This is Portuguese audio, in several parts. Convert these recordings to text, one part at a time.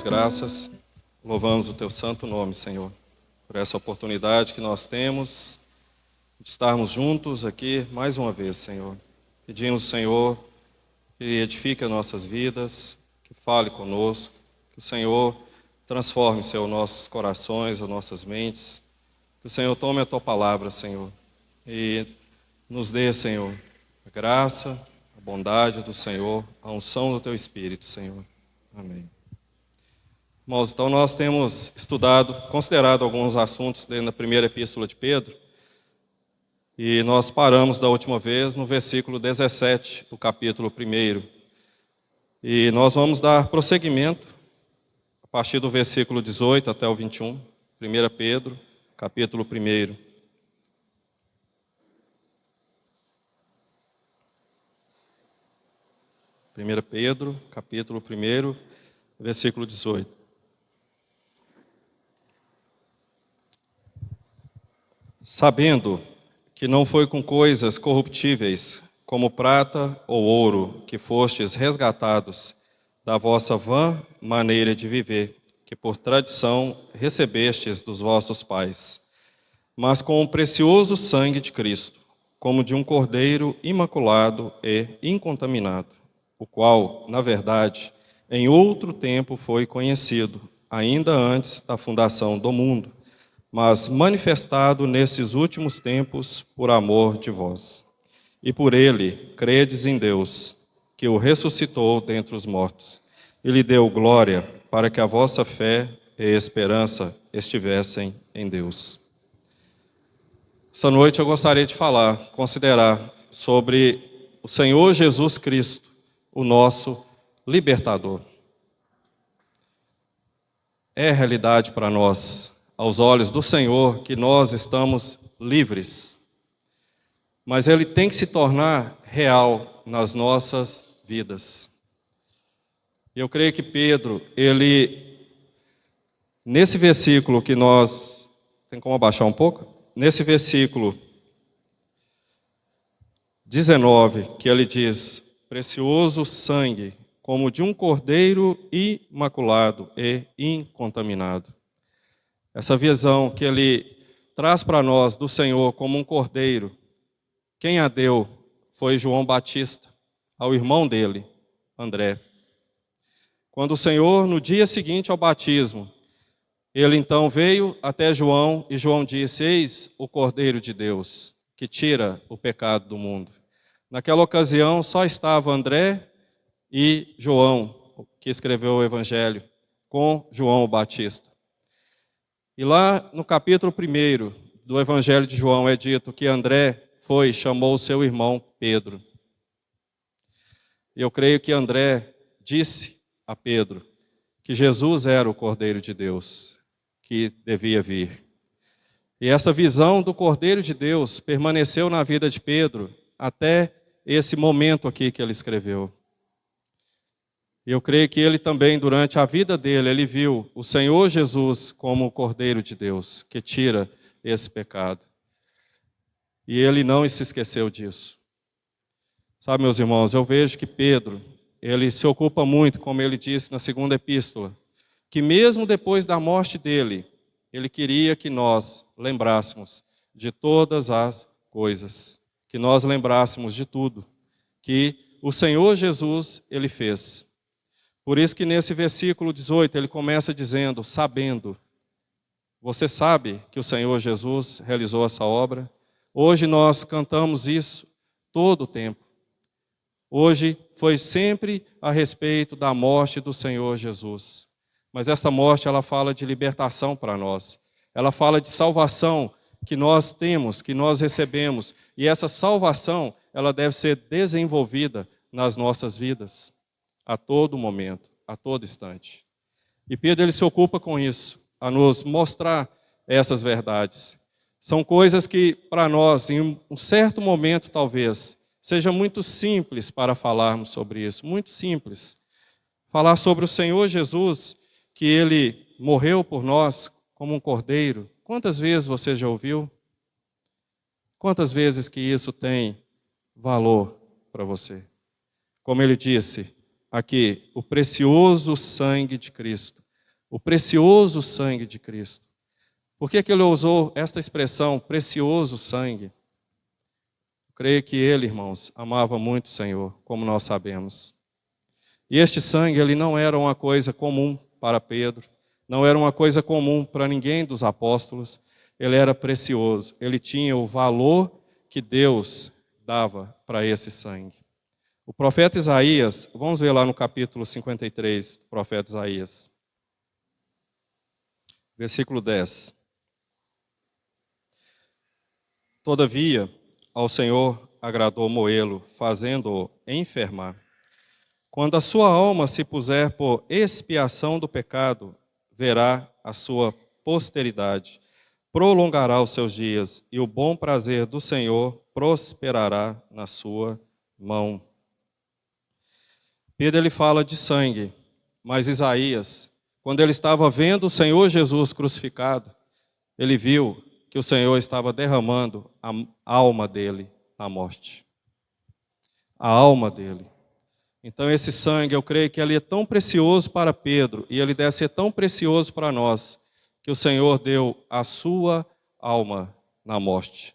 graças, louvamos o Teu santo nome, Senhor, por essa oportunidade que nós temos de estarmos juntos aqui mais uma vez, Senhor. Pedimos, Senhor, que edifique as nossas vidas, que fale conosco, que o Senhor transforme, Senhor, nossos corações, as nossas mentes, que o Senhor tome a Tua palavra, Senhor, e nos dê, Senhor, a graça, a bondade do Senhor, a unção do Teu Espírito, Senhor. Amém. Irmãos, então nós temos considerado alguns assuntos dentro da primeira epístola de Pedro, e nós paramos da última vez no versículo 17 do capítulo 1. E nós vamos dar prosseguimento a partir do versículo 18 até o 21, 1 Pedro, capítulo 1. 1 Pedro, capítulo 1, versículo 18. Sabendo que não foi com coisas corruptíveis, como prata ou ouro, que fostes resgatados da vossa vã maneira de viver, que por tradição recebestes dos vossos pais, mas com o precioso sangue de Cristo, como de um cordeiro imaculado e incontaminado, o qual, na verdade, em outro tempo foi conhecido, ainda antes da fundação do mundo, mas manifestado nesses últimos tempos por amor de vós. E por ele credes em Deus, que o ressuscitou dentre os mortos, e lhe deu glória, para que a vossa fé e esperança estivessem em Deus. Essa noite eu gostaria de considerar sobre o Senhor Jesus Cristo, o nosso libertador. É realidade para nós, aos olhos do Senhor, que nós estamos livres. Mas ele tem que se tornar real nas nossas vidas. Eu creio que Pedro, nesse versículo que nós... Tem como abaixar um pouco? Nesse versículo 19, que ele diz: precioso sangue, como de um cordeiro imaculado e incontaminado. Essa visão que ele traz para nós do Senhor como um cordeiro, quem a deu foi João Batista, ao irmão dele, André. Quando o Senhor, no dia seguinte ao batismo, ele então veio até João, e João disse: eis o Cordeiro de Deus, que tira o pecado do mundo. Naquela ocasião só estava André e João, que escreveu o Evangelho, com João o Batista. E lá no capítulo 1 do Evangelho de João é dito que André chamou o seu irmão Pedro. Eu creio que André disse a Pedro que Jesus era o Cordeiro de Deus, que devia vir. E essa visão do Cordeiro de Deus permaneceu na vida de Pedro até esse momento aqui que ele escreveu. Eu creio que ele também, durante a vida dele, ele viu o Senhor Jesus como o Cordeiro de Deus, que tira esse pecado. E ele não se esqueceu disso. Sabe, meus irmãos, eu vejo que Pedro, ele se ocupa muito, como ele disse na segunda epístola, que mesmo depois da morte dele, ele queria que nós lembrássemos de todas as coisas, que nós lembrássemos de tudo que o Senhor Jesus, ele fez. Por isso que nesse versículo 18 ele começa dizendo: sabendo. Você sabe que o Senhor Jesus realizou essa obra? Hoje nós cantamos isso todo o tempo. Hoje foi sempre a respeito da morte do Senhor Jesus. Mas essa morte, ela fala de libertação para nós. Ela fala de salvação que nós temos, que nós recebemos. E essa salvação, ela deve ser desenvolvida nas nossas vidas, a todo momento, a todo instante. E Pedro, ele se ocupa com isso, a nos mostrar essas verdades. São coisas que, para nós, em um certo momento, talvez, seja muito simples para falarmos sobre isso, muito simples. Falar sobre o Senhor Jesus, que ele morreu por nós como um cordeiro. Quantas vezes você já ouviu? Quantas vezes que isso tem valor para você? Como ele disse aqui, o precioso sangue de Cristo, O precioso sangue de Cristo. Por que ele usou esta expressão, precioso sangue? Eu creio que ele, irmãos, amava muito o Senhor, como nós sabemos. E este sangue, ele não era uma coisa comum para Pedro, não era uma coisa comum para ninguém dos apóstolos, ele era precioso, ele tinha o valor que Deus dava para esse sangue. O profeta Isaías, vamos ver lá no capítulo 53, do profeta Isaías, versículo 10. Todavia, ao Senhor agradou moê-lo, fazendo-o enfermar. Quando a sua alma se puser por expiação do pecado, verá a sua posteridade, prolongará os seus dias, e o bom prazer do Senhor prosperará na sua mão. Pedro ele fala de sangue, mas Isaías, quando ele estava vendo o Senhor Jesus crucificado, ele viu que o Senhor estava derramando a alma dele na morte. A alma dele. Então esse sangue, eu creio que ele é tão precioso para Pedro, e ele deve ser tão precioso para nós, que o Senhor deu a sua alma na morte.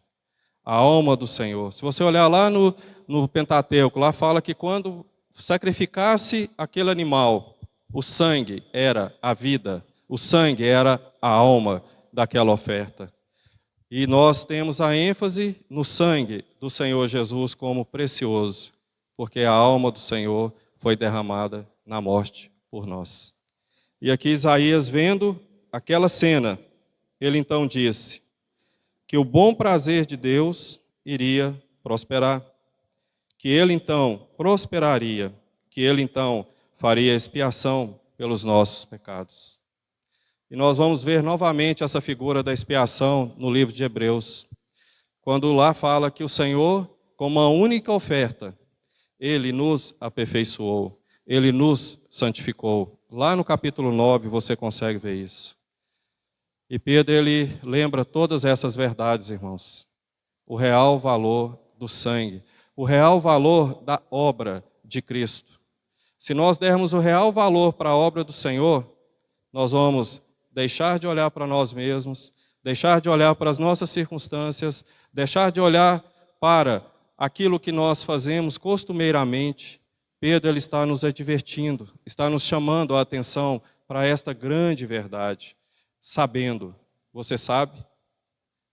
A alma do Senhor. Se você olhar lá no Pentateuco, lá fala que quando sacrificasse aquele animal, o sangue era a vida, o sangue era a alma daquela oferta. E nós temos a ênfase no sangue do Senhor Jesus como precioso, porque a alma do Senhor foi derramada na morte por nós. E aqui Isaías, vendo aquela cena, ele então disse que o bom prazer de Deus iria prosperar, que ele então prosperaria, que ele então faria expiação pelos nossos pecados. E nós vamos ver novamente essa figura da expiação no livro de Hebreus, quando lá fala que o Senhor, como a única oferta, ele nos aperfeiçoou, ele nos santificou. Lá no capítulo 9 você consegue ver isso. E Pedro, ele lembra todas essas verdades, irmãos. O real valor do sangue, o real valor da obra de Cristo. Se nós dermos o real valor para a obra do Senhor, nós vamos deixar de olhar para nós mesmos, deixar de olhar para as nossas circunstâncias, deixar de olhar para aquilo que nós fazemos costumeiramente. Pedro, ele está nos advertindo, está nos chamando a atenção para esta grande verdade, sabendo. Você sabe?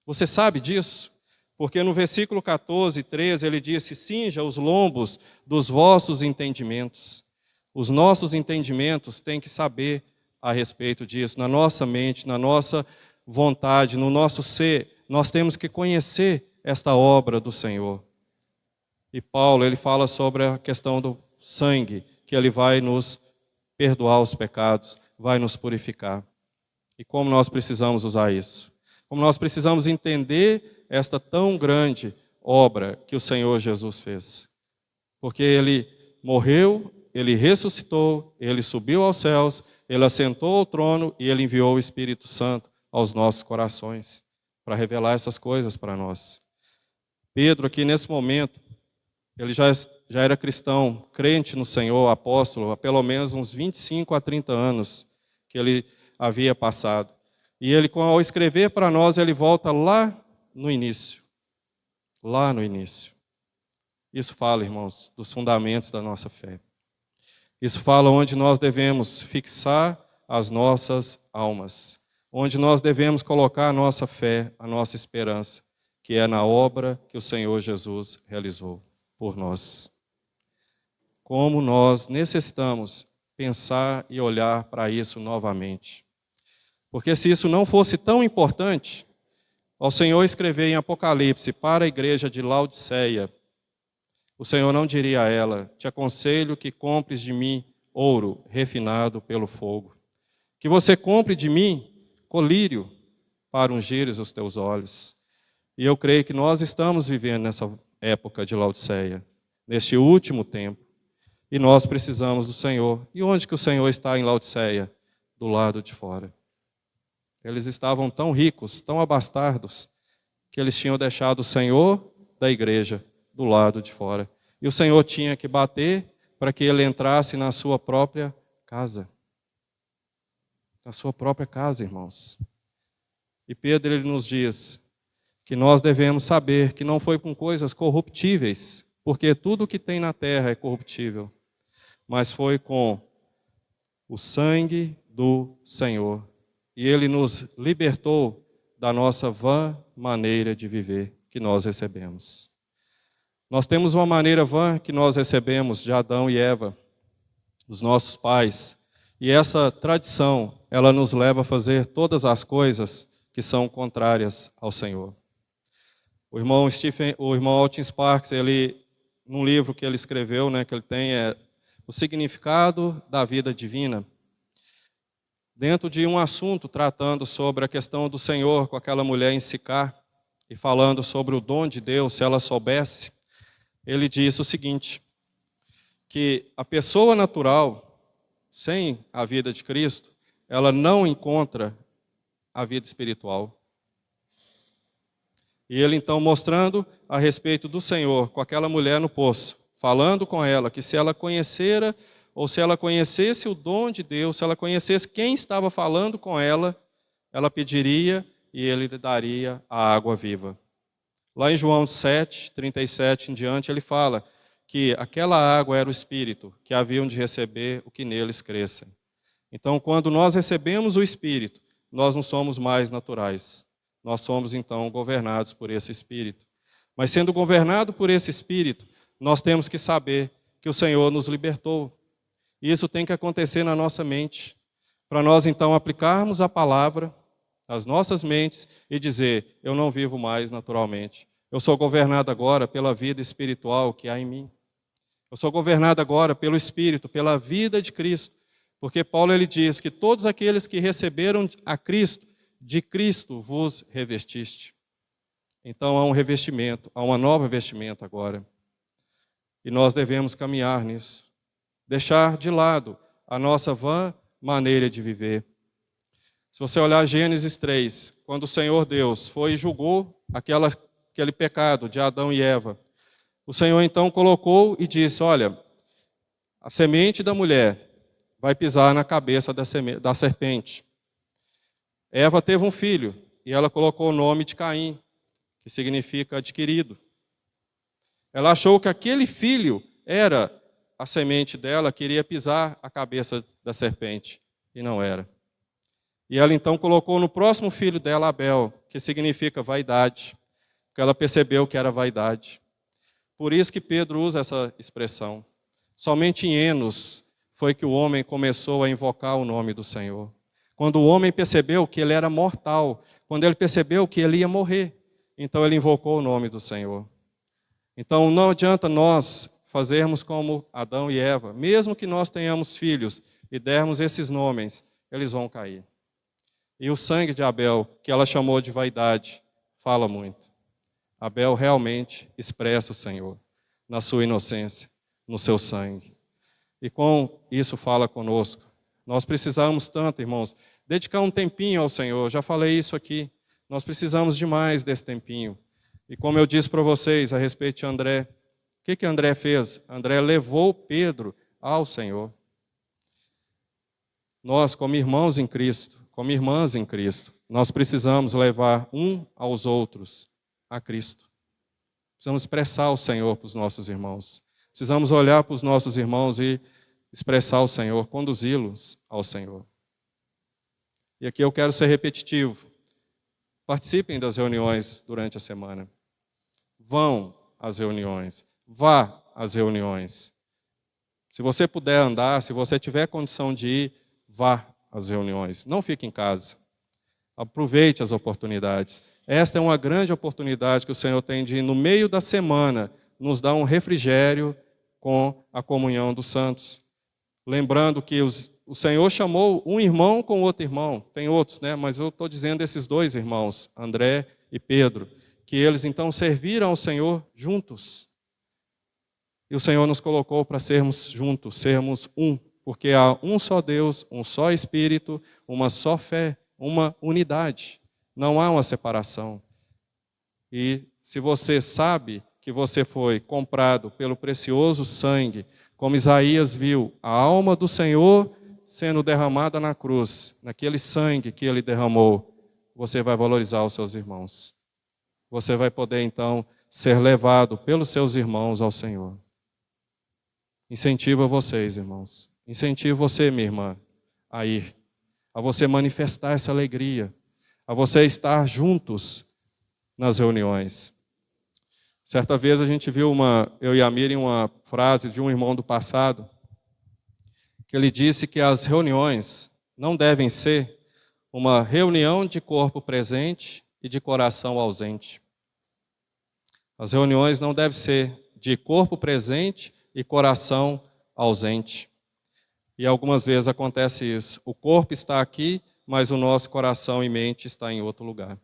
Você sabe disso? Porque no versículo 14, 13, ele disse: cinja os lombos dos vossos entendimentos. Os nossos entendimentos têm que saber a respeito disso, na nossa mente, na nossa vontade, no nosso ser, nós temos que conhecer esta obra do Senhor. E Paulo, ele fala sobre a questão do sangue, que ele vai nos perdoar os pecados, vai nos purificar. E como nós precisamos usar isso? Como nós precisamos entender esta tão grande obra que o Senhor Jesus fez. Porque ele morreu, ele ressuscitou, ele subiu aos céus, ele assentou ao trono e ele enviou o Espírito Santo aos nossos corações para revelar essas coisas para nós. Pedro, aqui nesse momento, ele já era cristão, crente no Senhor, apóstolo, há pelo menos uns 25 a 30 anos que ele havia passado. E ele, ao escrever para nós, ele volta lá no início. Lá no início. Isso fala, irmãos, dos fundamentos da nossa fé. Isso fala onde nós devemos fixar as nossas almas, onde nós devemos colocar a nossa fé, a nossa esperança, que é na obra que o Senhor Jesus realizou por nós. Como nós necessitamos pensar e olhar para isso novamente. Porque se isso não fosse tão importante, ao Senhor escrever em Apocalipse para a igreja de Laodiceia, o Senhor não diria a ela: te aconselho que compres de mim ouro refinado pelo fogo, que você compre de mim colírio para ungires os teus olhos. E eu creio que nós estamos vivendo nessa época de Laodiceia, neste último tempo, e nós precisamos do Senhor. E onde que o Senhor está em Laodiceia? Do lado de fora. Eles estavam tão ricos, tão abastardos, que eles tinham deixado o Senhor da igreja do lado de fora. E o Senhor tinha que bater para que ele entrasse na sua própria casa. na sua própria casa, irmãos. E Pedro, ele nos diz que nós devemos saber que não foi com coisas corruptíveis, porque tudo que tem na terra é corruptível, mas foi com o sangue do Senhor. E Ele nos libertou da nossa vã maneira de viver que nós recebemos. Nós temos uma maneira vã que nós recebemos de Adão e Eva, os nossos pais. E essa tradição, ela nos leva a fazer todas as coisas que são contrárias ao Senhor. O irmão Altin Sparks, ele, num livro que ele escreveu, que ele tem, é o significado da vida divina, dentro de um assunto tratando sobre a questão do Senhor com aquela mulher em Sicar, e falando sobre o dom de Deus, se ela soubesse, ele disse o seguinte, que a pessoa natural, sem a vida de Cristo, ela não encontra a vida espiritual. E ele então mostrando a respeito do Senhor com aquela mulher no poço, falando com ela que se ela conhecera, ou se ela conhecesse o dom de Deus, se ela conhecesse quem estava falando com ela, ela pediria e ele lhe daria a água viva. Lá em João 7, 37 em diante, ele fala que aquela água era o Espírito, que haviam de receber o que neles crescem. Então, quando nós recebemos o Espírito, nós não somos mais naturais. Nós somos, então, governados por esse Espírito. Mas sendo governado por esse Espírito, nós temos que saber que o Senhor nos libertou. E isso tem que acontecer na nossa mente, para nós, então, aplicarmos a palavra às nossas mentes e dizer, eu não vivo mais naturalmente. Eu sou governado agora pela vida espiritual que há em mim. Eu sou governado agora pelo Espírito, pela vida de Cristo. Porque Paulo ele diz que todos aqueles que receberam a Cristo, de Cristo vos revestiste. Então há um revestimento, há uma nova vestimenta agora. E nós devemos caminhar nisso. Deixar de lado a nossa vã maneira de viver. Se você olhar Gênesis 3, quando o Senhor Deus foi e julgou aquele pecado de Adão e Eva, o Senhor então colocou e disse, olha, a semente da mulher vai pisar na cabeça da serpente. Eva teve um filho e ela colocou o nome de Caim, que significa adquirido. Ela achou que aquele filho era a semente dela, que iria pisar a cabeça da serpente, e não era. E ela então colocou no próximo filho dela, Abel, que significa vaidade, porque ela percebeu que era vaidade. Por isso que Pedro usa essa expressão. Somente em Enos foi que o homem começou a invocar o nome do Senhor. Quando o homem percebeu que ele era mortal, quando ele percebeu que ele ia morrer, então ele invocou o nome do Senhor. Então não adianta nós fazermos como Adão e Eva, mesmo que nós tenhamos filhos e dermos esses nomes, eles vão cair. E o sangue de Abel, que ela chamou de vaidade, fala muito. Abel realmente expressa o Senhor, na sua inocência, no seu sangue. E com isso fala conosco. Nós precisamos tanto, irmãos, dedicar um tempinho ao Senhor. Já falei isso aqui. Nós precisamos demais desse tempinho. E como eu disse para vocês a respeito de André, o que André fez? André levou Pedro ao Senhor. Nós, como irmãos em Cristo, como irmãs em Cristo, nós precisamos levar um aos outros a Cristo. Precisamos expressar o Senhor para os nossos irmãos. Precisamos olhar para os nossos irmãos e expressar o Senhor, conduzi-los ao Senhor. E aqui eu quero ser repetitivo. Participem das reuniões durante a semana. Vão às reuniões. Vá às reuniões. Se você puder andar, se você tiver condição de ir, vá às reuniões. Não fique em casa. Aproveite as oportunidades. Esta é uma grande oportunidade que o Senhor tem de, no meio da semana, nos dar um refrigério com a comunhão dos santos. Lembrando que o Senhor chamou um irmão com outro irmão. Tem outros, mas eu estou dizendo esses dois irmãos, André e Pedro, que eles então serviram ao Senhor juntos. E o Senhor nos colocou para sermos juntos, sermos um, porque há um só Deus, um só Espírito, uma só fé, uma unidade. Não há uma separação. E se você sabe que você foi comprado pelo precioso sangue, como Isaías viu, a alma do Senhor sendo derramada na cruz, naquele sangue que ele derramou, você vai valorizar os seus irmãos. Você vai poder, então, ser levado pelos seus irmãos ao Senhor. Incentiva vocês, irmãos. Incentiva você, minha irmã, a ir. A você manifestar essa alegria. A você estar juntos nas reuniões. Certa vez a gente viu eu e a Miriam, uma frase de um irmão do passado, que ele disse que as reuniões não devem ser uma reunião de corpo presente e de coração ausente. As reuniões não devem ser de corpo presente e coração ausente. E algumas vezes acontece isso. O corpo está aqui, mas o nosso coração e mente está em outro lugar.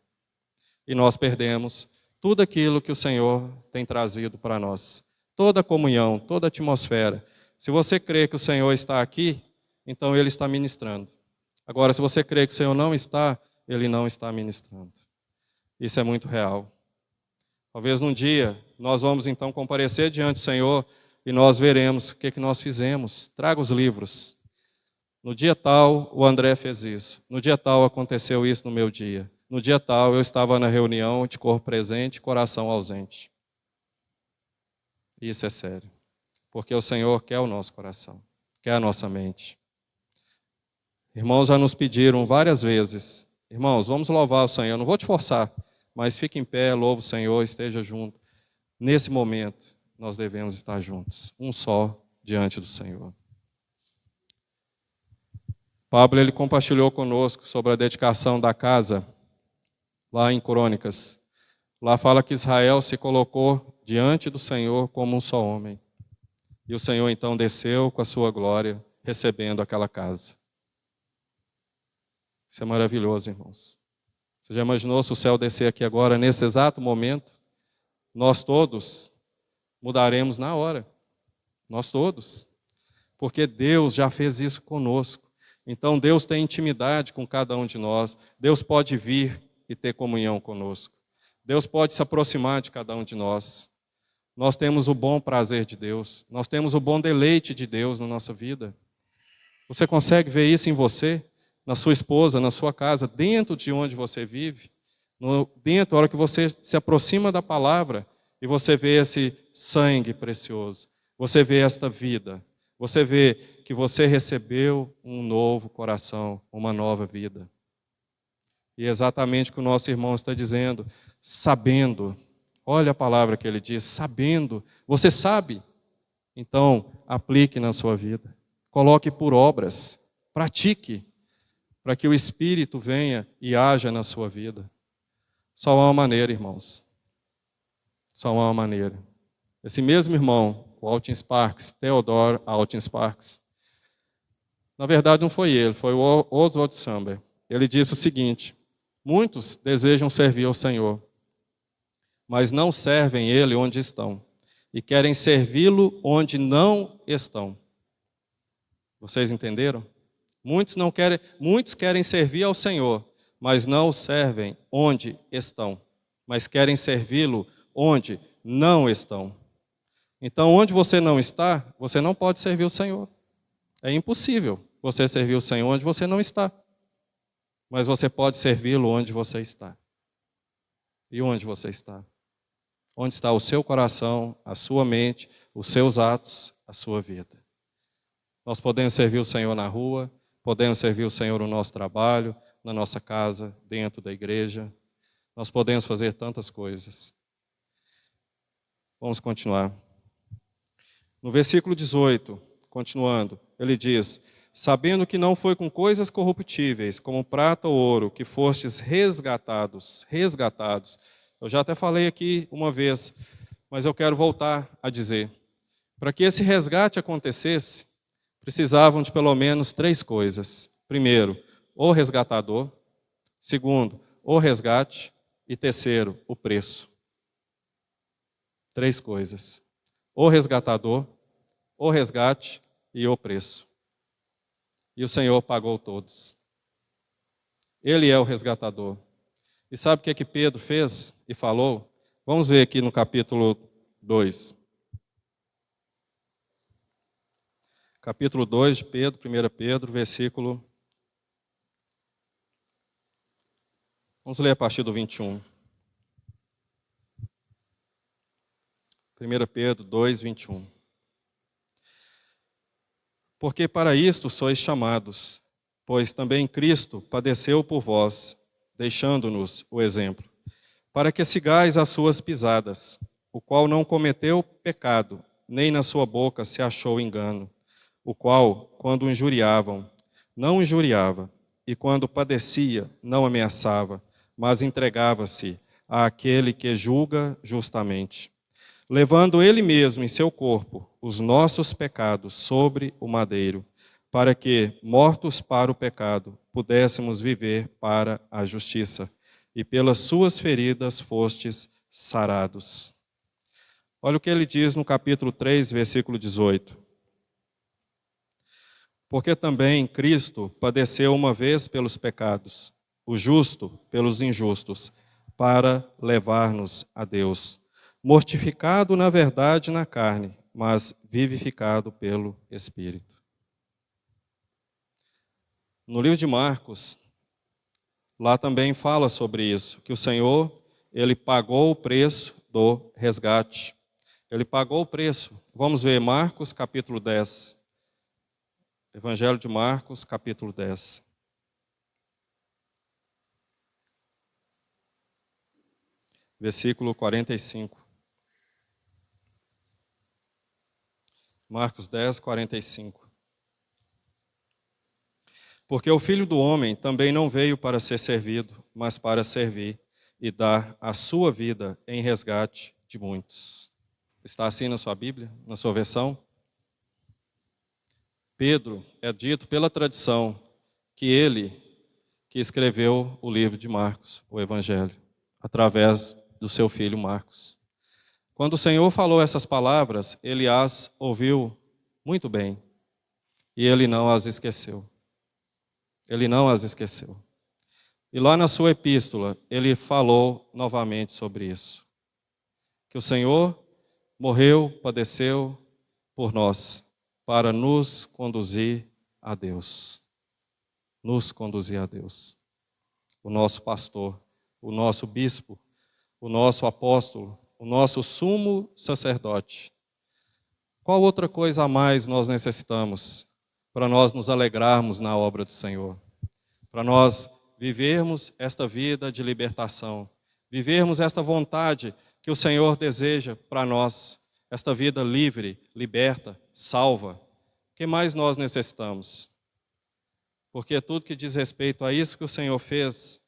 E nós perdemos tudo aquilo que o Senhor tem trazido para nós. Toda a comunhão, toda a atmosfera. Se você crê que o Senhor está aqui, então Ele está ministrando. Agora, se você crê que o Senhor não está, Ele não está ministrando. Isso é muito real. Talvez num dia nós vamos então comparecer diante do Senhor e nós veremos o que nós fizemos. Traga os livros. No dia tal, o André fez isso. No dia tal, aconteceu isso no meu dia. No dia tal, eu estava na reunião de corpo presente e coração ausente. Isso é sério. Porque o Senhor quer o nosso coração, quer a nossa mente. Irmãos já nos pediram várias vezes, irmãos, vamos louvar o Senhor. Eu não vou te forçar, mas fique em pé, louve o Senhor, esteja junto. Nesse momento, nós devemos estar juntos, um só, diante do Senhor. Pablo, ele compartilhou conosco sobre a dedicação da casa, lá em Crônicas. Lá fala que Israel se colocou diante do Senhor como um só homem. E o Senhor então desceu com a sua glória, recebendo aquela casa. Isso é maravilhoso, irmãos. Você já imaginou se o céu descer aqui agora, nesse exato momento? Nós todos mudaremos na hora. Nós todos. Porque Deus já fez isso conosco. Então Deus tem intimidade com cada um de nós. Deus pode vir e ter comunhão conosco. Deus pode se aproximar de cada um de nós. Nós temos o bom prazer de Deus. Nós temos o bom deleite de Deus na nossa vida. Você consegue ver isso em você, na sua esposa, na sua casa, dentro de onde você vive? Dentro, na hora que você se aproxima da palavra e você vê esse sangue precioso. Você vê esta vida. Você vê que você recebeu um novo coração, uma nova vida. E é exatamente o que o nosso irmão está dizendo, sabendo. Olha a palavra que ele diz, sabendo. Você sabe? Então, aplique na sua vida. Coloque por obras. Pratique. Para que o Espírito venha e haja na sua vida. Só há uma maneira, irmãos. Só há uma maneira. Esse mesmo irmão, o Altin Sparks, Theodore Altin Sparks, na verdade não foi ele, foi o Oswald Samber. Ele disse o seguinte: muitos desejam servir ao Senhor, mas não servem Ele onde estão, e querem servi-lo onde não estão. Vocês entenderam? Muitos querem servir ao Senhor, mas não o servem onde estão, mas querem servi-lo onde não estão. Então, onde você não está, você não pode servir o Senhor. É impossível você servir o Senhor onde você não está. Mas você pode servi-lo onde você está. E onde você está? Onde está o seu coração, a sua mente, os seus atos, a sua vida. Nós podemos servir o Senhor na rua, podemos servir o Senhor no nosso trabalho, na nossa casa, dentro da igreja. Nós podemos fazer tantas coisas. Vamos continuar. No versículo 18, continuando, ele diz: sabendo que não foi com coisas corruptíveis, como prata ou ouro, que fostes resgatados. Eu já até falei aqui uma vez, mas eu quero voltar a dizer. Para que esse resgate acontecesse, precisavam de pelo menos 3 coisas. Primeiro, o resgatador. Segundo, o resgate. E terceiro, o preço. 3 coisas. O resgatador, o resgate e o preço. E o Senhor pagou todos. Ele é o resgatador. E sabe o que Pedro fez e falou? Vamos ver aqui no capítulo 2. capítulo 2 de Pedro, 1 Pedro, versículo... Vamos ler a partir do 21. 1 Pedro 2, 21. Porque para isto sois chamados, pois também Cristo padeceu por vós, deixando-nos o exemplo, para que sigais as suas pisadas, o qual não cometeu pecado, nem na sua boca se achou engano, o qual, quando injuriavam, não injuriava, e quando padecia, não ameaçava, mas entregava-se àquele que julga justamente, levando ele mesmo em seu corpo os nossos pecados sobre o madeiro, para que, mortos para o pecado, pudéssemos viver para a justiça, e pelas suas feridas fostes sarados. Olha o que ele diz no capítulo 3, versículo 18. Porque também Cristo padeceu uma vez pelos pecados, o justo pelos injustos, para levar-nos a Deus, mortificado na verdade na carne, mas vivificado pelo Espírito. No livro de Marcos, lá também fala sobre isso, que o Senhor, ele pagou o preço do resgate. Ele pagou o preço. Vamos ver Marcos capítulo 10. Evangelho de Marcos, capítulo 10. Versículo 45. Marcos 10, 45. Porque o Filho do Homem também não veio para ser servido, mas para servir e dar a sua vida em resgate de muitos. Está assim na sua Bíblia, na sua versão? Pedro, é dito pela tradição que ele que escreveu o livro de Marcos, o Evangelho, através do seu filho Marcos. Quando o Senhor falou essas palavras, ele as ouviu muito bem e ele não as esqueceu. Ele não as esqueceu. E lá na sua epístola, ele falou novamente sobre isso. Que o Senhor morreu, padeceu por nós, para nos conduzir a Deus. Nos conduzir a Deus. O nosso pastor, o nosso bispo, o nosso apóstolo, o nosso sumo sacerdote. Qual outra coisa a mais nós necessitamos para nós nos alegrarmos na obra do Senhor? Para nós vivermos esta vida de libertação, vivermos esta vontade que o Senhor deseja para nós, esta vida livre, liberta, salva. O que mais nós necessitamos? Porque tudo que diz respeito a isso que o Senhor fez,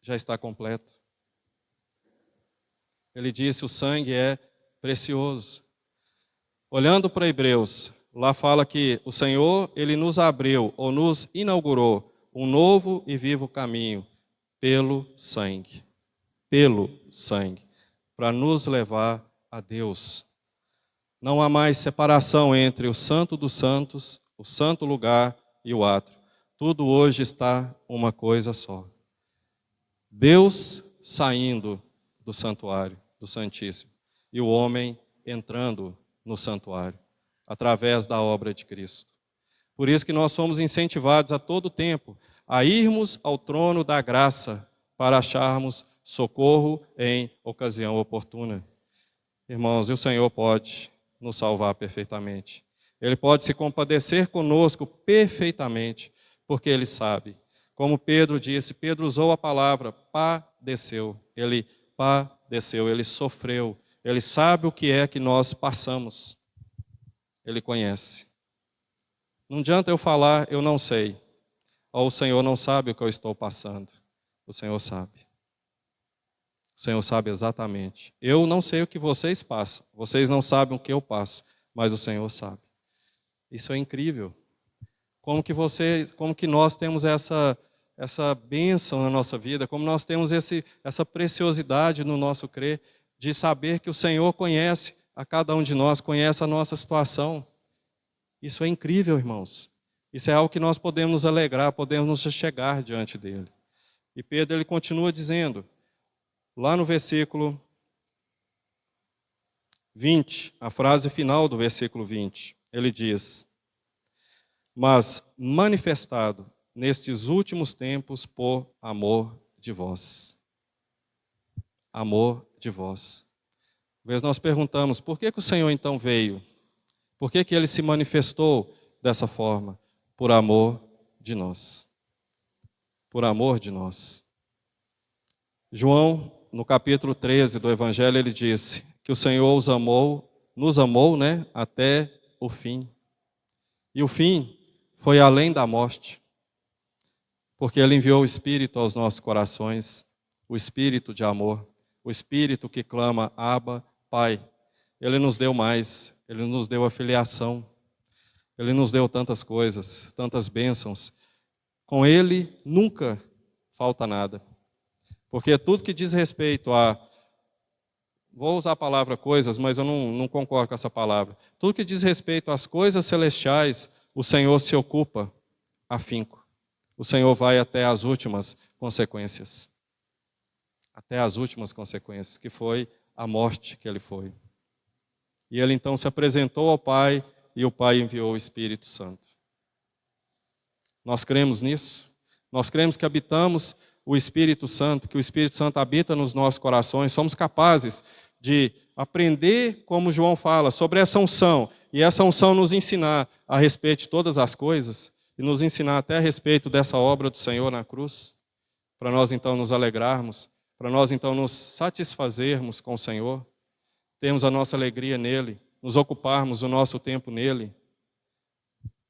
já está completo. Ele disse, o sangue é precioso. Olhando para Hebreus, lá fala que o Senhor, ele nos abriu, ou nos inaugurou, um novo e vivo caminho, pelo sangue. Pelo sangue. Para nos levar a Deus. Não há mais separação entre o santo dos santos, o santo lugar e o átrio. Tudo hoje está uma coisa só. Deus saindo do santuário, do Santíssimo, e o homem entrando no santuário, através da obra de Cristo. Por isso que nós somos incentivados a todo tempo a irmos ao trono da graça para acharmos socorro em ocasião oportuna. Irmãos, e o Senhor pode nos salvar perfeitamente. Ele pode se compadecer conosco perfeitamente, porque Ele sabe. Como Pedro disse, Pedro usou a palavra padeceu. Ele padeceu, ele sofreu. Ele sabe o que é que nós passamos. Ele conhece. Não adianta eu falar, eu não sei. Ou o Senhor não sabe o que eu estou passando. O Senhor sabe. O Senhor sabe exatamente. Eu não sei o que vocês passam. Vocês não sabem o que eu passo. Mas o Senhor sabe. Isso é incrível. Como que nós temos essa bênção na nossa vida, como nós temos essa preciosidade no nosso crer, de saber que o Senhor conhece a cada um de nós, conhece a nossa situação. Isso é incrível, irmãos. Isso é algo que nós podemos nos alegrar, podemos nos chegar diante dele. E Pedro, ele continua dizendo, lá no versículo 20, a frase final do versículo 20, ele diz, mas manifestado nestes últimos tempos por amor de vós. Amor de vós. Às vezes nós perguntamos, por que o Senhor então veio? Por que Ele se manifestou dessa forma? Por amor de nós. Por amor de nós. João, no capítulo 13 do Evangelho, ele disse que o Senhor nos amou, até o fim. E o fim foi além da morte, porque Ele enviou o Espírito aos nossos corações, o Espírito de amor, o Espírito que clama, Abba, Pai. Ele nos deu mais, Ele nos deu a filiação, Ele nos deu tantas coisas, tantas bênçãos. Com Ele nunca falta nada, porque tudo que diz respeito a... Vou usar a palavra coisas, mas eu não concordo com essa palavra. Tudo que diz respeito às coisas celestiais, o Senhor se ocupa afinco. O Senhor vai até as últimas consequências. Até as últimas consequências, que foi a morte que Ele foi. E Ele então se apresentou ao Pai, e o Pai enviou o Espírito Santo. Nós cremos nisso? Nós cremos que habitamos o Espírito Santo, que o Espírito Santo habita nos nossos corações, somos capazes de aprender, como João fala, sobre essa unção, e essa unção nos ensinar a respeito de todas as coisas, e nos ensinar até a respeito dessa obra do Senhor na cruz, para nós então nos alegrarmos, para nós então nos satisfazermos com o Senhor, termos a nossa alegria nele, nos ocuparmos o nosso tempo nele.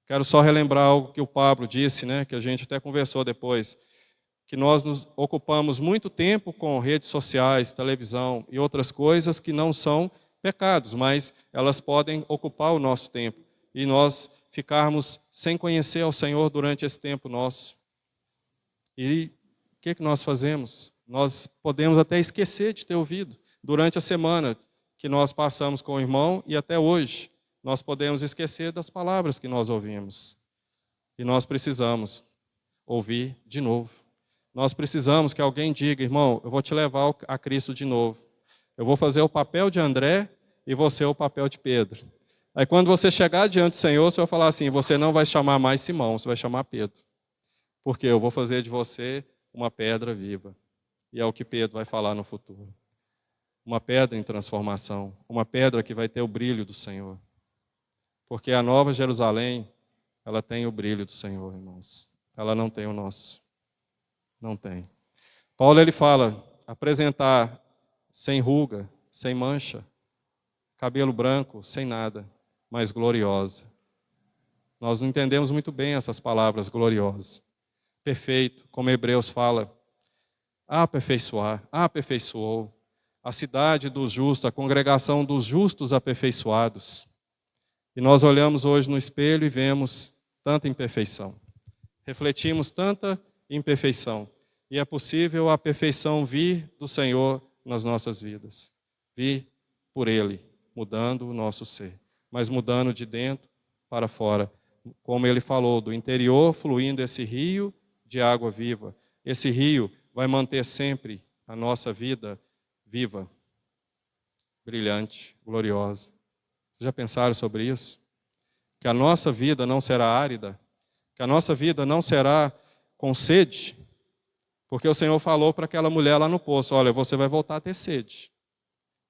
Quero só relembrar algo que o Pablo disse, que a gente até conversou depois, que nós nos ocupamos muito tempo com redes sociais, televisão e outras coisas que não são pecados, mas elas podem ocupar o nosso tempo e nós ficarmos sem conhecer ao Senhor durante esse tempo nosso. E o que nós fazemos? Nós podemos até esquecer de ter ouvido durante a semana que nós passamos com o irmão e até hoje nós podemos esquecer das palavras que nós ouvimos. E nós precisamos ouvir de novo. Nós precisamos que alguém diga, irmão, eu vou te levar a Cristo de novo. Eu vou fazer o papel de André e você o papel de Pedro. Aí quando você chegar diante do Senhor, você vai falar assim, você não vai chamar mais Simão, você vai chamar Pedro. Porque eu vou fazer de você uma pedra viva. E é o que Pedro vai falar no futuro. Uma pedra em transformação, uma pedra que vai ter o brilho do Senhor. Porque a nova Jerusalém, ela tem o brilho do Senhor, irmãos. Ela não tem o nosso. Não tem. Paulo, ele fala, apresentar sem ruga, sem mancha, cabelo branco, sem nada, mas gloriosa. Nós não entendemos muito bem essas palavras gloriosas. Perfeito, como Hebreus fala, aperfeiçoar, aperfeiçoou. A cidade dos justos, a congregação dos justos aperfeiçoados. E nós olhamos hoje no espelho e vemos tanta imperfeição. Refletimos tanta imperfeição. E é possível a perfeição vir do Senhor nas nossas vidas. Vir por Ele, mudando o nosso ser. Mas mudando de dentro para fora. Como Ele falou, do interior fluindo esse rio de água viva. Esse rio vai manter sempre a nossa vida viva, brilhante, gloriosa. Vocês já pensaram sobre isso? Que a nossa vida não será árida, que a nossa vida não será com sede, porque o Senhor falou para aquela mulher lá no poço, olha, você vai voltar a ter sede.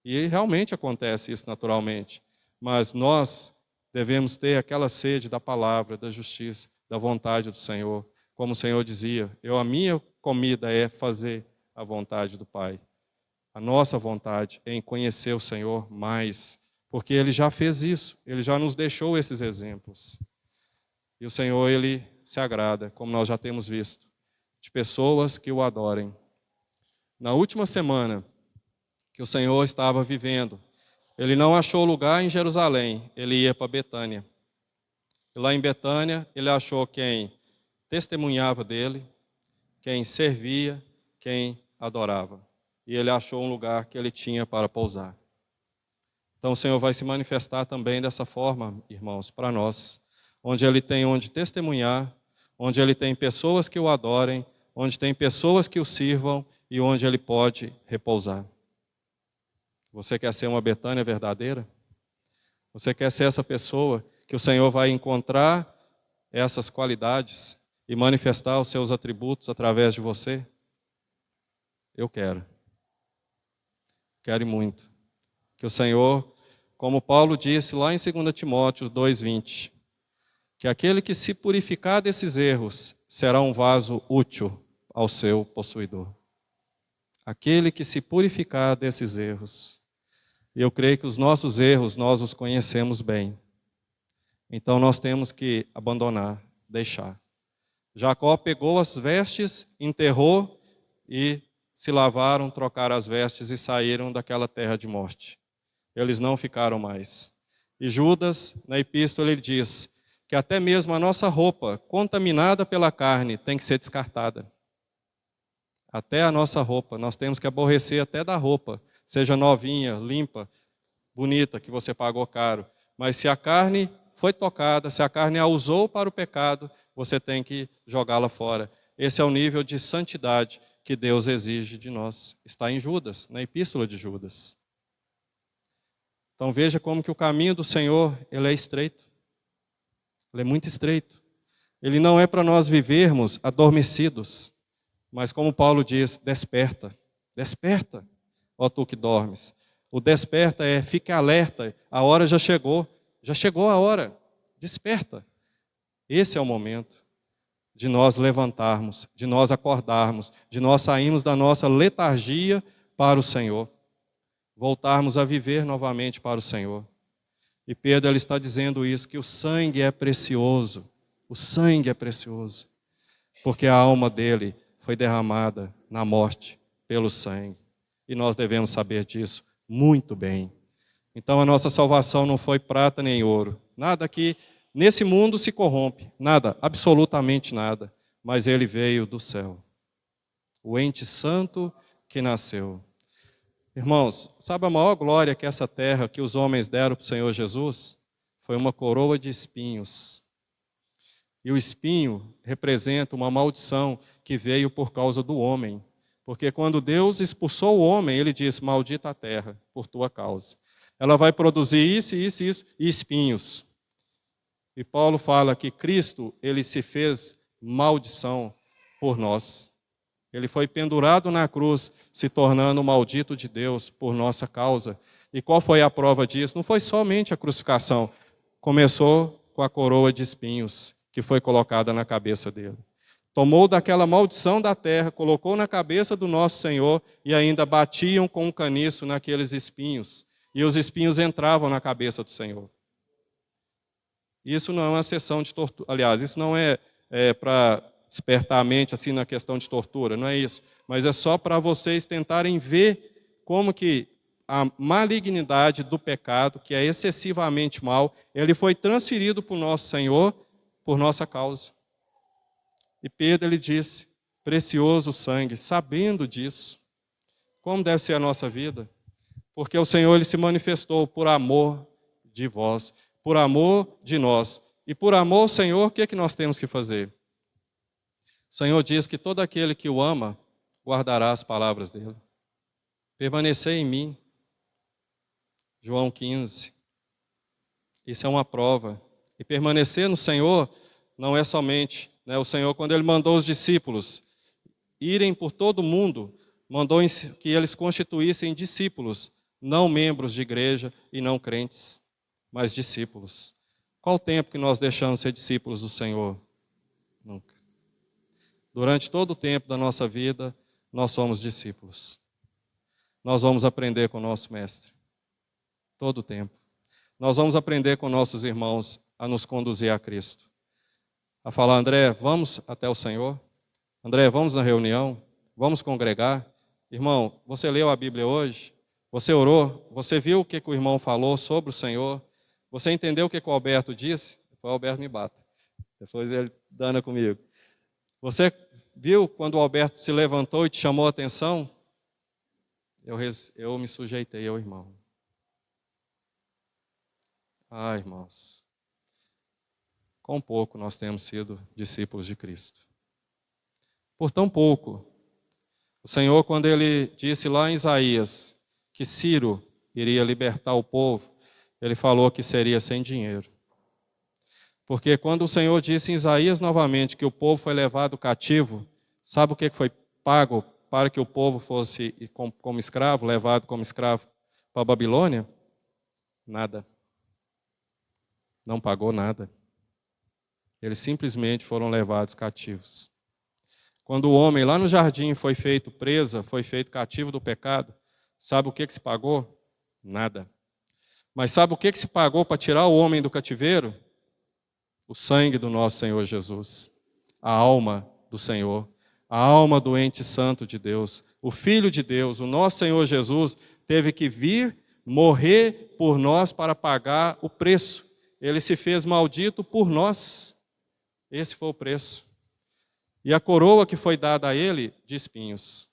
E realmente acontece isso naturalmente, mas nós devemos ter aquela sede da palavra, da justiça, da vontade do Senhor. Como o Senhor dizia, a minha comida é fazer a vontade do Pai. A nossa vontade é em conhecer o Senhor mais, porque Ele já fez isso, Ele já nos deixou esses exemplos. E o Senhor, Ele se agrada, como nós já temos visto, de pessoas que o adorem. Na última semana que o Senhor estava vivendo, Ele não achou lugar em Jerusalém, Ele ia para Betânia. E lá em Betânia, Ele achou quem testemunhava dEle, quem servia, quem adorava. E Ele achou um lugar que Ele tinha para pousar. Então o Senhor vai se manifestar também dessa forma, irmãos, para nós. Onde Ele tem onde testemunhar, onde Ele tem pessoas que o adorem, onde tem pessoas que o sirvam e onde Ele pode repousar. Você quer ser uma Betânia verdadeira? Você quer ser essa pessoa que o Senhor vai encontrar essas qualidades e manifestar os seus atributos através de você? Eu quero. Quero muito. Que o Senhor, como Paulo disse lá em 2 Timóteo 2,20, que aquele que se purificar desses erros será um vaso útil ao seu possuidor. Aquele que se purificar desses erros. E eu creio que os nossos erros, nós os conhecemos bem. Então nós temos que abandonar, deixar. Jacó pegou as vestes, enterrou e se lavaram, trocaram as vestes e saíram daquela terra de morte. Eles não ficaram mais. E Judas, na epístola, ele diz que até mesmo a nossa roupa, contaminada pela carne, tem que ser descartada. Até a nossa roupa, nós temos que aborrecer até da roupa, seja novinha, limpa, bonita, que você pagou caro. Mas se a carne foi tocada, se a carne a usou para o pecado, você tem que jogá-la fora. Esse é o nível de santidade que Deus exige de nós. Está em Judas, na epístola de Judas. Então veja como que o caminho do Senhor, ele é estreito. Ele é muito estreito. Ele não é para nós vivermos adormecidos, mas como Paulo diz, desperta. Desperta, ó tu que dormes. O desperta é, fique alerta, a hora já chegou a hora, desperta. Esse é o momento de nós levantarmos, de nós acordarmos, de nós sairmos da nossa letargia para o Senhor, voltarmos a viver novamente para o Senhor. E Pedro ele está dizendo isso, que o sangue é precioso, porque a alma dele foi derramada na morte pelo sangue. E nós devemos saber disso muito bem. Então a nossa salvação não foi prata nem ouro. Nada que nesse mundo se corrompe. Nada, absolutamente nada. Mas ele veio do céu. O ente santo que nasceu. Irmãos, sabe a maior glória que essa terra, que os homens deram para o Senhor Jesus? Foi uma coroa de espinhos. E o espinho representa uma maldição que veio por causa do homem. Porque quando Deus expulsou o homem, ele disse, maldita a terra, por tua causa. Ela vai produzir isso, isso, isso, e espinhos. E Paulo fala que Cristo, ele se fez maldição por nós. Ele foi pendurado na cruz, se tornando maldito de Deus por nossa causa. E qual foi a prova disso? Não foi somente a crucificação. Começou com a coroa de espinhos que foi colocada na cabeça dele. Tomou daquela maldição da terra, colocou na cabeça do nosso Senhor e ainda batiam com um caniço naqueles espinhos. E os espinhos entravam na cabeça do Senhor. Isso não é uma sessão de tortura. Aliás, isso não é para despertar a mente assim na questão de tortura, não é isso. Mas é só para vocês tentarem ver como que a malignidade do pecado, que é excessivamente mal, ele foi transferido para o nosso Senhor por nossa causa. E Pedro, ele disse, precioso sangue, sabendo disso, como deve ser a nossa vida? Porque o Senhor, ele se manifestou por amor de vós, por amor de nós. E por amor ao Senhor, o que é que nós temos que fazer? O Senhor diz que todo aquele que o ama, guardará as palavras dele. Permanecer em mim. João 15. Isso é uma prova. E permanecer no Senhor não é somente, o Senhor, quando ele mandou os discípulos irem por todo o mundo, mandou que eles constituíssem discípulos, não membros de igreja e não crentes, mas discípulos. Qual o tempo que nós deixamos ser discípulos do Senhor? Nunca. Durante todo o tempo da nossa vida, nós somos discípulos. Nós vamos aprender com o nosso mestre. Todo o tempo. Nós vamos aprender com nossos irmãos a nos conduzir a Cristo. A falar, André, vamos até o Senhor? André, vamos na reunião? Vamos congregar? Irmão, você leu a Bíblia hoje? Você orou? Você viu o que o irmão falou sobre o Senhor? Você entendeu o que o Alberto disse? Depois o Alberto me bata. Depois ele dana comigo. Você viu quando o Alberto se levantou e te chamou a atenção? Eu me sujeitei ao irmão. Ah, irmãos. Quão pouco nós temos sido discípulos de Cristo. Por tão pouco. O Senhor, quando ele disse lá em Isaías que Ciro iria libertar o povo, ele falou que seria sem dinheiro. Porque quando o Senhor disse em Isaías novamente que o povo foi levado cativo, sabe o que foi pago para que o povo fosse como escravo, levado como escravo para a Babilônia? Nada. Não pagou nada. Eles simplesmente foram levados cativos. Quando o homem lá no jardim foi feito presa, foi feito cativo do pecado, sabe o que se pagou? Nada. Mas sabe o que se pagou para tirar o homem do cativeiro? O sangue do nosso Senhor Jesus. A alma do Senhor. A alma do ente santo de Deus. O Filho de Deus, o nosso Senhor Jesus, teve que vir morrer por nós para pagar o preço. Ele se fez maldito por nós. Esse foi o preço. E a coroa que foi dada a ele, de espinhos.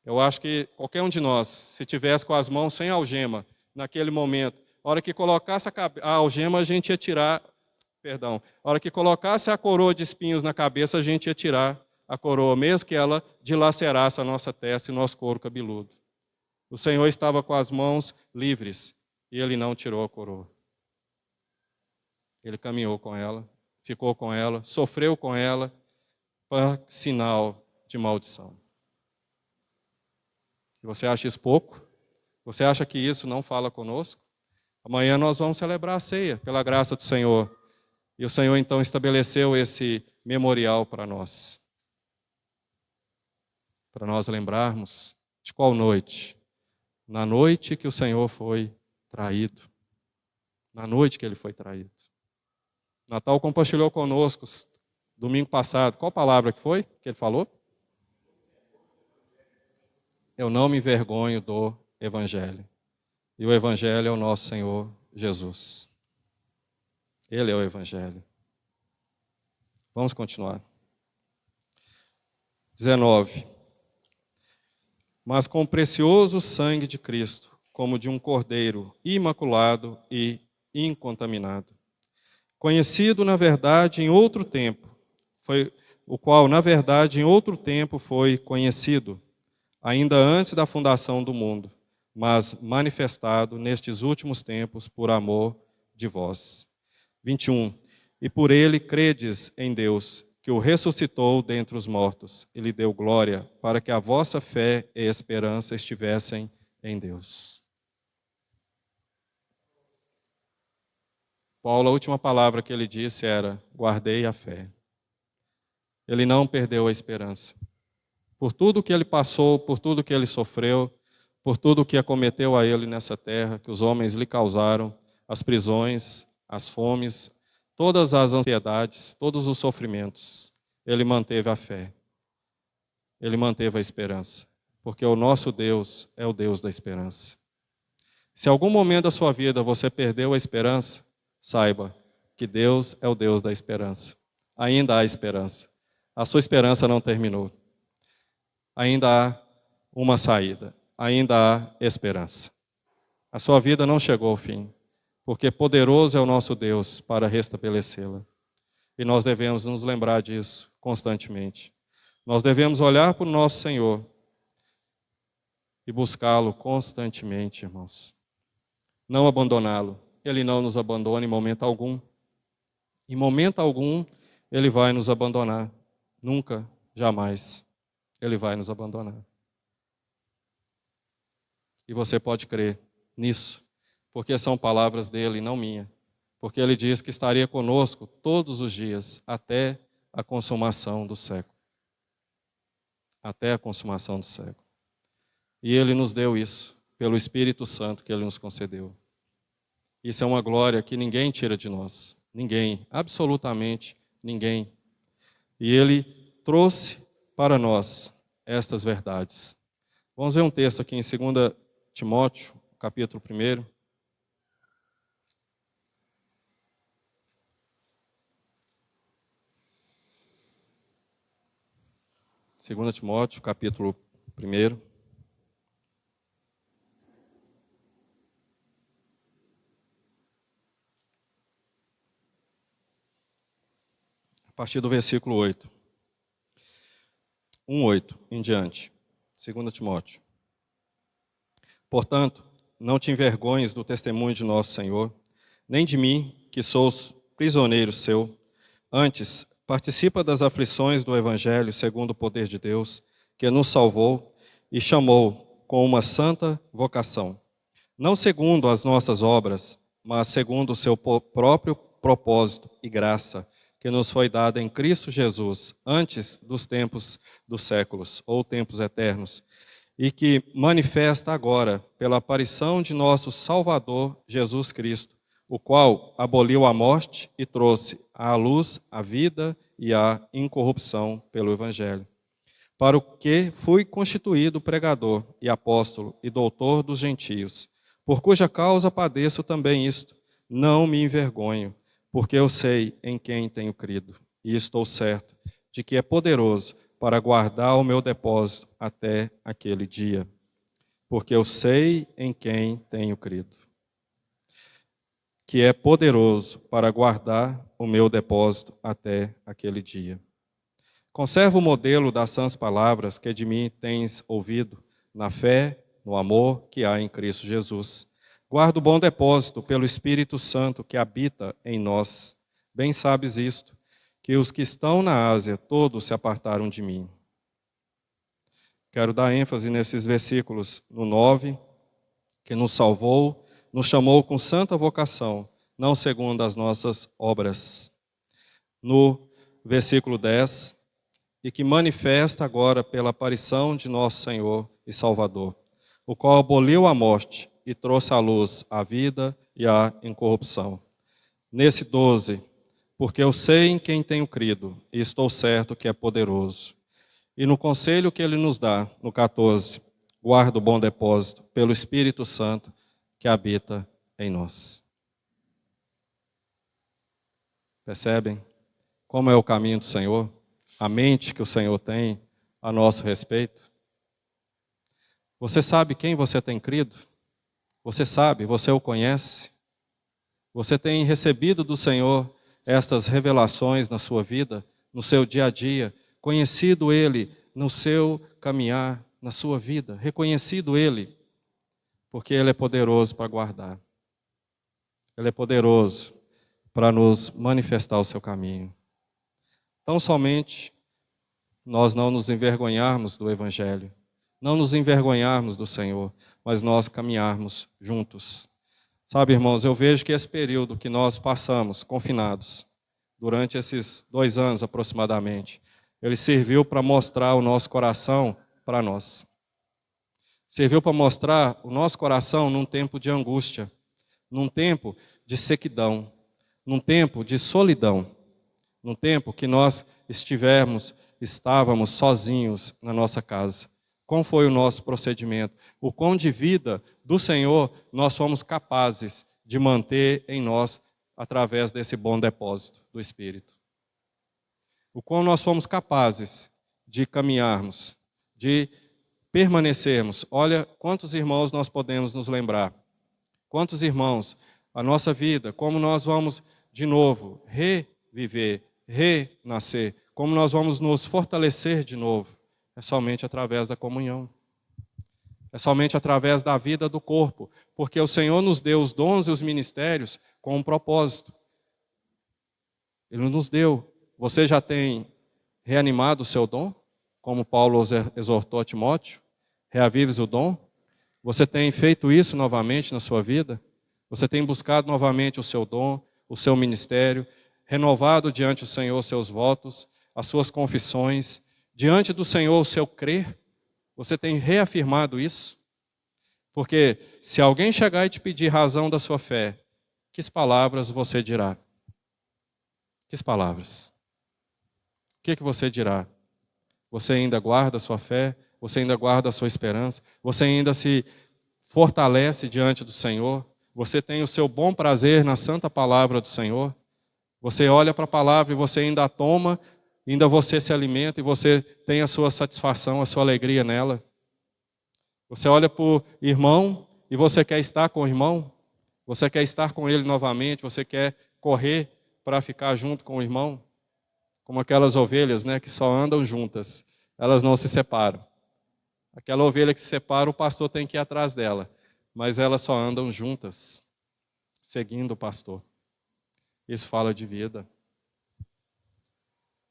Eu acho que qualquer um de nós, se tivesse com as mãos sem algema, naquele momento, a hora que colocasse a algema, a gente ia tirar, a hora que colocasse a coroa de espinhos na cabeça, a gente ia tirar a coroa, mesmo que ela dilacerasse a nossa testa e nosso couro cabeludo. O Senhor estava com as mãos livres e ele não tirou a coroa. Ele caminhou com ela, ficou com ela, sofreu com ela, para sinal de maldição. E você acha isso pouco? Você acha que isso não fala conosco? Amanhã nós vamos celebrar a ceia, pela graça do Senhor. E o Senhor então estabeleceu esse memorial para nós lembrarmos de qual noite? Na noite que o Senhor foi traído. Na noite que ele foi traído. Natal compartilhou conosco domingo passado. Qual palavra que foi que ele falou? Eu não me envergonho do Evangelho. E o Evangelho é o nosso Senhor Jesus. Ele é o Evangelho. Vamos continuar. 19. Mas com o precioso sangue de Cristo, como de um cordeiro imaculado e incontaminado, conhecido na verdade em outro tempo, o qual na verdade em outro tempo foi conhecido, ainda antes da fundação do mundo, mas manifestado nestes últimos tempos por amor de vós. 21. E por ele credes em Deus, que o ressuscitou dentre os mortos, e lhe deu glória, para que a vossa fé e esperança estivessem em Deus. Paulo, a última palavra que ele disse era: guardei a fé. Ele não perdeu a esperança. Por tudo que ele passou, por tudo que ele sofreu, por tudo que acometeu a ele nessa terra, que os homens lhe causaram, as prisões, as fomes, todas as ansiedades, todos os sofrimentos, ele manteve a fé. Ele manteve a esperança, porque o nosso Deus é o Deus da esperança. Se em algum momento da sua vida você perdeu a esperança, saiba que Deus é o Deus da esperança. Ainda há esperança. A sua esperança não terminou. Ainda há uma saída. Ainda há esperança. A sua vida não chegou ao fim, porque poderoso é o nosso Deus para restabelecê-la. E nós devemos nos lembrar disso constantemente. Nós devemos olhar para o nosso Senhor e buscá-lo constantemente, irmãos. Não abandoná-lo. Ele não nos abandona em momento algum. Em momento algum, ele vai nos abandonar. Nunca, jamais, ele vai nos abandonar. E você pode crer nisso, porque são palavras dele, não minha. Porque ele diz que estaria conosco todos os dias, até a consumação do século. Até a consumação do século. E ele nos deu isso, pelo Espírito Santo que ele nos concedeu. Isso é uma glória que ninguém tira de nós. Ninguém, absolutamente ninguém. E ele trouxe para nós estas verdades. Vamos ver um texto aqui em 2 Timóteo, capítulo 1. 2 Timóteo, capítulo 1. A partir do versículo 8. 1:8 em diante. 2 Timóteo. Portanto, não te envergonhes do testemunho de nosso Senhor, nem de mim, que sou prisioneiro seu. Antes, participa das aflições do Evangelho segundo o poder de Deus, que nos salvou e chamou com uma santa vocação. Não segundo as nossas obras, mas segundo o seu próprio propósito e graça, que nos foi dada em Cristo Jesus, antes dos tempos dos séculos, ou tempos eternos, e que manifesta agora pela aparição de nosso Salvador Jesus Cristo, o qual aboliu a morte e trouxe à luz a vida e a incorrupção pelo Evangelho, para o que fui constituído pregador e apóstolo e doutor dos gentios, por cuja causa padeço também isto. Não me envergonho, porque eu sei em quem tenho crido, e estou certo de que é poderoso para guardar o meu depósito até aquele dia, porque eu sei em quem tenho crido, que é poderoso para guardar o meu depósito até aquele dia. Conserva o modelo das sãs palavras que de mim tens ouvido, na fé, no amor que há em Cristo Jesus. Guarda o bom depósito pelo Espírito Santo que habita em nós. Bem sabes isto, que os que estão na Ásia todos se apartaram de mim. Quero dar ênfase nesses versículos, no 9, que nos salvou, nos chamou com santa vocação, não segundo as nossas obras. No versículo 10, e que manifesta agora pela aparição de nosso Senhor e Salvador, o qual aboliu a morte e trouxe à luz a vida e a incorrupção. Nesse 12, porque eu sei em quem tenho crido, e estou certo que é poderoso. E no conselho que ele nos dá, no 14, guarda o bom depósito pelo Espírito Santo que habita em nós. Percebem como é o caminho do Senhor? A mente que o Senhor tem a nosso respeito? Você sabe quem você tem crido? Você sabe, você o conhece? Você tem recebido do Senhor estas revelações na sua vida, no seu dia a dia, conhecido Ele no seu caminhar, na sua vida, reconhecido Ele, porque Ele é poderoso para guardar. Ele é poderoso para nos manifestar o seu caminho. Tão somente nós não nos envergonharmos do Evangelho, não nos envergonharmos do Senhor, mas nós caminharmos juntos. Sabe, irmãos, eu vejo que esse período que nós passamos confinados, durante esses 2 anos aproximadamente, ele serviu para mostrar o nosso coração para nós. Serviu para mostrar o nosso coração num tempo de angústia, num tempo de sequidão, num tempo de solidão, num tempo que nós estávamos sozinhos na nossa casa. Como foi o nosso procedimento? O quão de vida do Senhor nós fomos capazes de manter em nós através desse bom depósito do Espírito. O quão nós fomos capazes de caminharmos, de permanecermos. Olha quantos irmãos nós podemos nos lembrar. Quantos irmãos, a nossa vida, como nós vamos de novo reviver, renascer, como nós vamos nos fortalecer de novo. É somente através da comunhão. É somente através da vida do corpo. Porque o Senhor nos deu os dons e os ministérios com um propósito. Ele nos deu. Você já tem reanimado o seu dom? Como Paulo exortou a Timóteo? Reavives o dom? Você tem feito isso novamente na sua vida? Você tem buscado novamente o seu dom, o seu ministério, renovado diante do Senhor os seus votos, as suas confissões, diante do Senhor o seu crer? Você tem reafirmado isso? Porque se alguém chegar e te pedir razão da sua fé, que palavras você dirá? Que palavras? O que você dirá? Você ainda guarda a sua fé? Você ainda guarda a sua esperança? Você ainda se fortalece diante do Senhor? Você tem o seu bom prazer na santa palavra do Senhor? Você olha para a palavra e você ainda a toma, ainda você se alimenta e você tem a sua satisfação, a sua alegria nela? Você olha para o irmão e você quer estar com o irmão? Você quer estar com ele novamente? Você quer correr para ficar junto com o irmão? Como aquelas ovelhas, né, que só andam juntas, elas não se separam. Aquela ovelha que se separa, o pastor tem que ir atrás dela, mas elas só andam juntas, seguindo o pastor. Isso fala de vida.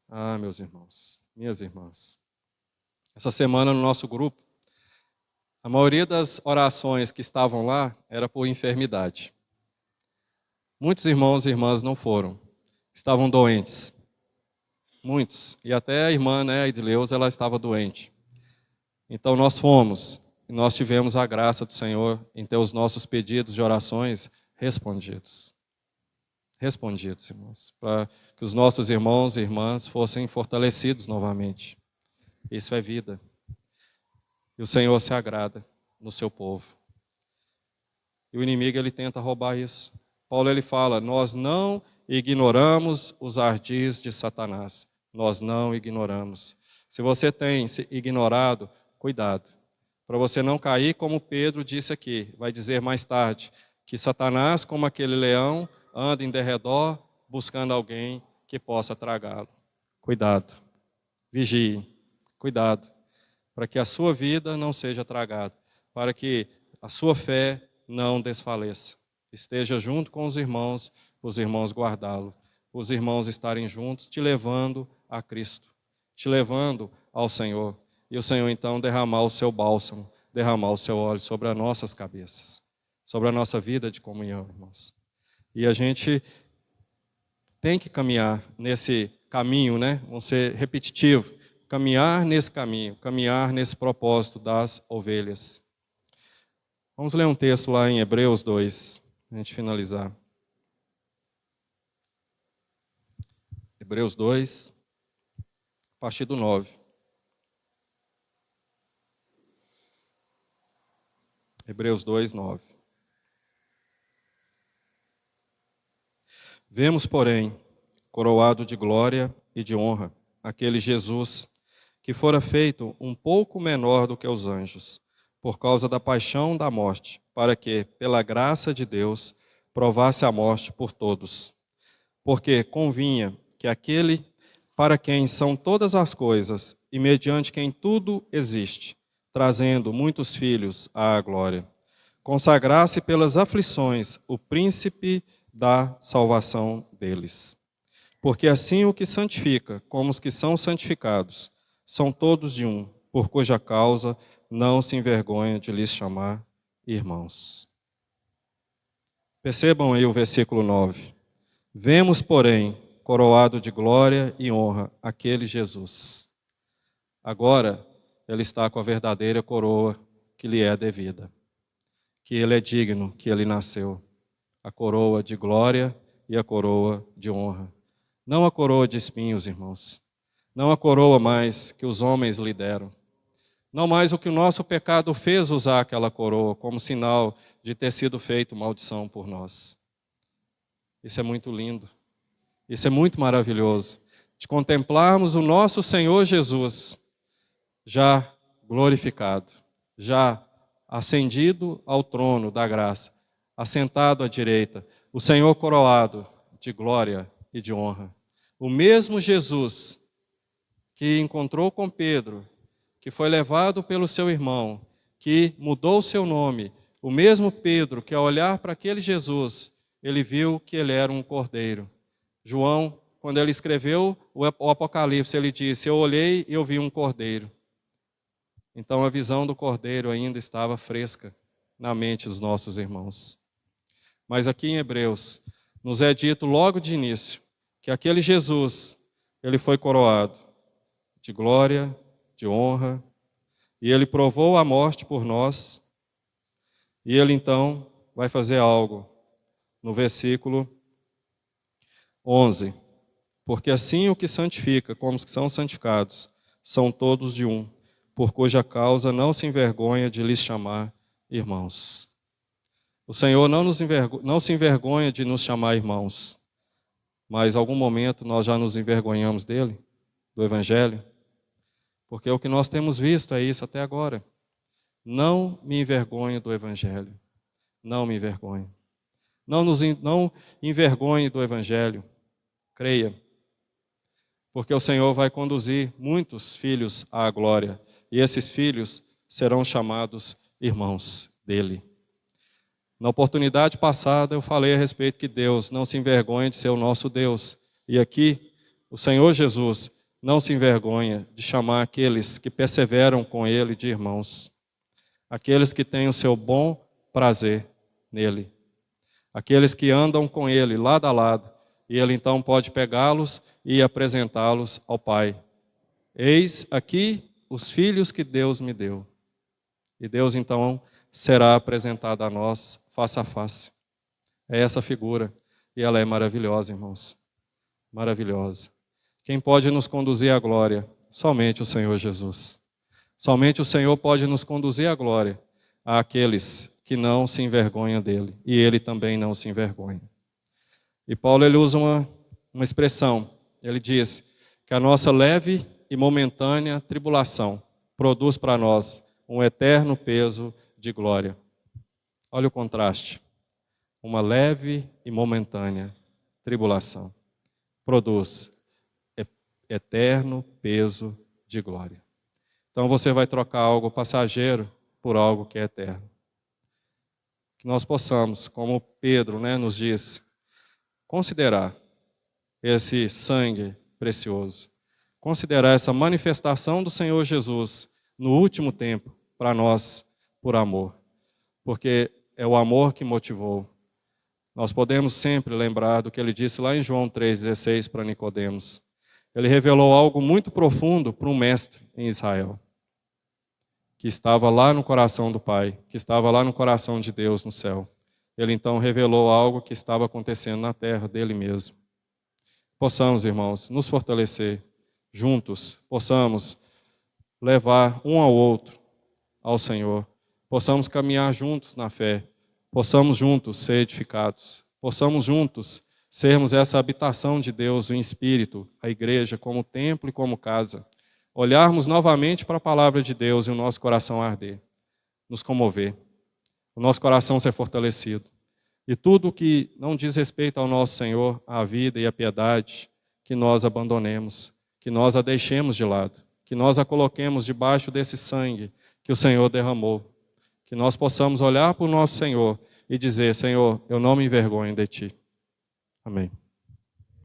Ah, meus irmãos, minhas irmãs. Essa semana no nosso grupo, a maioria das orações que estavam lá era por enfermidade. Muitos irmãos e irmãs não foram, estavam doentes. Muitos. E até a irmã, né, a Edileuza, ela estava doente. Então nós fomos, e nós tivemos a graça do Senhor em ter os nossos pedidos de orações respondidos. Respondidos, irmãos, para que os nossos irmãos e irmãs fossem fortalecidos novamente. Isso é vida. E o Senhor se agrada no seu povo. E o inimigo, ele tenta roubar isso. Paulo, ele fala, nós não ignoramos os ardis de Satanás. Nós não ignoramos. Se você tem se ignorado, cuidado. Para você não cair como Pedro disse aqui, vai dizer mais tarde, que Satanás, como aquele leão, anda em derredor buscando alguém que possa tragá-lo. Cuidado. Vigie. Cuidado. Para que a sua vida não seja tragada. Para que a sua fé não desfaleça. Esteja junto com os irmãos guardá-lo. Os irmãos estarem juntos, te levando a Cristo. Te levando ao Senhor. E o Senhor, então, derramar o seu bálsamo, derramar o seu óleo sobre as nossas cabeças. Sobre a nossa vida de comunhão, irmãos. E a gente tem que caminhar nesse caminho, né? Vamos ser repetitivo. Caminhar nesse caminho, caminhar nesse propósito das ovelhas. Vamos ler um texto lá em Hebreus 2, para a gente finalizar. Hebreus 2, a partir do 9. Hebreus 2, 9. Vemos, porém, coroado de glória e de honra, aquele Jesus que fora feito um pouco menor do que os anjos, por causa da paixão da morte, para que, pela graça de Deus, provasse a morte por todos. Porque convinha que aquele para quem são todas as coisas e mediante quem tudo existe, trazendo muitos filhos à glória, consagrasse pelas aflições o príncipe da salvação deles. Porque assim o que santifica, como os que são santificados, são todos de um, por cuja causa não se envergonha de lhes chamar irmãos. Percebam aí o versículo 9. Vemos, porém, coroado de glória e honra aquele Jesus. Agora, ele está com a verdadeira coroa que lhe é devida. Que ele é digno, que ele nasceu. A coroa de glória e a coroa de honra. Não a coroa de espinhos, irmãos. Não a coroa mais que os homens lhe deram. Não mais o que o nosso pecado fez usar aquela coroa como sinal de ter sido feito maldição por nós. Isso é muito lindo. Isso é muito maravilhoso. De contemplarmos o nosso Senhor Jesus já glorificado, já ascendido ao trono da graça, assentado à direita, o Senhor coroado de glória e de honra. O mesmo Jesus que encontrou com Pedro, que foi levado pelo seu irmão, que mudou o seu nome, o mesmo Pedro que ao olhar para aquele Jesus, ele viu que ele era um cordeiro. João, quando ele escreveu o Apocalipse, ele disse, eu olhei e eu vi um cordeiro. Então a visão do cordeiro ainda estava fresca na mente dos nossos irmãos. Mas aqui em Hebreus, nos é dito logo de início, que aquele Jesus, ele foi coroado de glória, de honra, e ele provou a morte por nós, e ele então vai fazer algo no versículo 11. Porque assim o que santifica, como os que são santificados, são todos de um, por cuja causa não se envergonha de lhes chamar irmãos. O Senhor não se envergonha de nos chamar irmãos, mas em algum momento nós já nos envergonhamos dele, do Evangelho, porque o que nós temos visto é isso até agora. Não me envergonhe do Evangelho. Não me envergonhe. Não envergonhe do Evangelho. Creia. Porque o Senhor vai conduzir muitos filhos à glória. E esses filhos serão chamados irmãos dele. Na oportunidade passada eu falei a respeito que Deus não se envergonha de ser o nosso Deus. E aqui, o Senhor Jesus não se envergonha de chamar aqueles que perseveram com Ele de irmãos. Aqueles que têm o seu bom prazer nele. Aqueles que andam com Ele lado a lado. E Ele então pode pegá-los e apresentá-los ao Pai. Eis aqui os filhos que Deus me deu. E Deus então será apresentado a nós face a face. É essa figura. E ela é maravilhosa, irmãos. Maravilhosa. Quem pode nos conduzir à glória? Somente o Senhor Jesus. Somente o Senhor pode nos conduzir à glória àqueles que não se envergonham dele. E ele também não se envergonha. E Paulo ele usa uma expressão. Ele diz que a nossa leve e momentânea tribulação produz para nós um eterno peso de glória. Olha o contraste. Uma leve e momentânea tribulação produz eterno peso de glória. Então você vai trocar algo passageiro por algo que é eterno. Que nós possamos, como Pedro, nos diz, considerar esse sangue precioso. Considerar essa manifestação do Senhor Jesus no último tempo para nós por amor. Porque é o amor que motivou. Nós podemos sempre lembrar do que ele disse lá em João 3,16 para Nicodemos. Ele revelou algo muito profundo para um mestre em Israel, que estava lá no coração do Pai, que estava lá no coração de Deus no céu. Ele então revelou algo que estava acontecendo na terra dele mesmo. Possamos, irmãos, nos fortalecer juntos, possamos levar um ao outro ao Senhor, possamos caminhar juntos na fé, possamos juntos ser edificados, possamos juntos sermos essa habitação de Deus em espírito, a igreja como templo e como casa, olharmos novamente para a palavra de Deus e o nosso coração arder, nos comover, o nosso coração ser fortalecido. E tudo que não diz respeito ao nosso Senhor, à vida e à piedade, que nós abandonemos, que nós a deixemos de lado, que nós a coloquemos debaixo desse sangue que o Senhor derramou, que nós possamos olhar para o nosso Senhor e dizer, Senhor, eu não me envergonho de Ti. Amém.